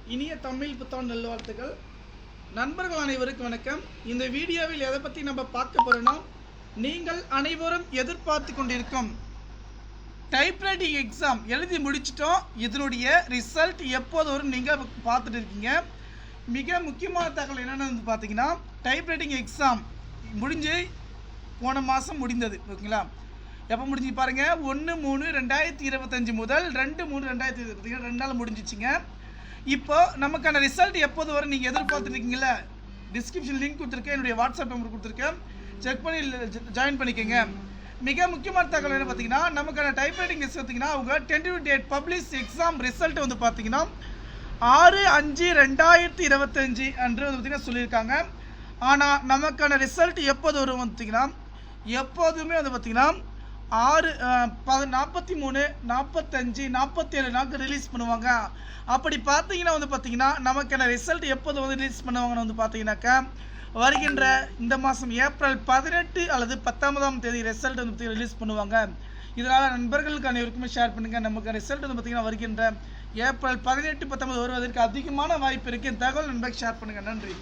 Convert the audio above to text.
இனிய தமிழ் புத்தாண்டு நல்வாழ்த்துக்கள். நண்பர்கள் அனைவருக்கும் வணக்கம். இந்த வீடியோவில் எதை பற்றி நம்ம பார்க்க போகிறோன்னா, நீங்கள் அனைவரும் எதிர்பார்த்து கொண்டிருக்கும் டைப்ரைட்டிங் எக்ஸாம் எழுதி முடிச்சிட்டோம். இதனுடைய ரிசல்ட் எப்போது வரும் நீங்கள் பார்த்துட்டு இருக்கீங்க. மிக முக்கியமான தகவல் என்னென்னு வந்து பார்த்தீங்கன்னா, டைப்ரைட்டிங் எக்ஸாம் முடிஞ்சு போன மாதம் முடிந்தது. ஓகேங்களா? எப்போ முடிஞ்சு பாருங்கள், 1/3/2025 முதல் 2/3/2025 2 நாள் முடிஞ்சிச்சிங்க. இப்போ நமக்கான ரிசல்ட் எப்போது வரும் நீங்கள் எதிர்பார்த்துருக்கீங்களா? டிஸ்கிரிப்ஷன் லிங்க் கொடுத்துருக்கேன், என்னுடைய வாட்ஸ்அப் நம்பர் கொடுத்துருக்கேன், செக் பண்ணி ஜாயின் பண்ணிக்கோங்க. மிக முக்கியமான தகவல் என்ன பார்த்தீங்கன்னா, நமக்கான டைப்ரைட்டிங் ரிசல்ட் பார்த்தீங்கன்னா அவங்க டென்டிவ் டேட் பப்ளிஷ் எக்ஸாம் ரிசல்ட் வந்து பார்த்தீங்கன்னா 6/5/2025 அன்று வந்து பார்த்திங்கன்னா சொல்லியிருக்காங்க. ஆனால் நமக்கான ரிசல்ட் எப்போது வரும் பார்த்தீங்கன்னா, எப்போதுமே வந்து பார்த்திங்கன்னா 43, 45, 47 நாளுக்கு ரிலீஸ் பண்ணுவாங்க. அப்படி பார்த்தீங்கன்னா வந்து பார்த்தீங்கன்னா நமக்கான ரிசல்ட் எப்போது வந்து ரிலீஸ் பண்ணுவாங்கன்னு வந்து பார்த்தீங்கன்னாக்கா, வருகின்ற இந்த மாதம் ஏப்ரல் 18 அல்லது 19ஆம் தேதி ரிசல்ட் வந்து ரிலீஸ் பண்ணுவாங்க. இதனால் நண்பர்களுக்கு அனைவருக்குமே ஷேர் பண்ணுங்கள். நமக்கு ரிசல்ட் வந்து பார்த்திங்கன்னா வருகின்ற ஏப்ரல் 18, 19 வருவதற்கு அதிகமான வாய்ப்பு இருக்குது. தகவல் நண்பர்களுக்கு ஷேர் பண்ணுங்கள். நன்றி.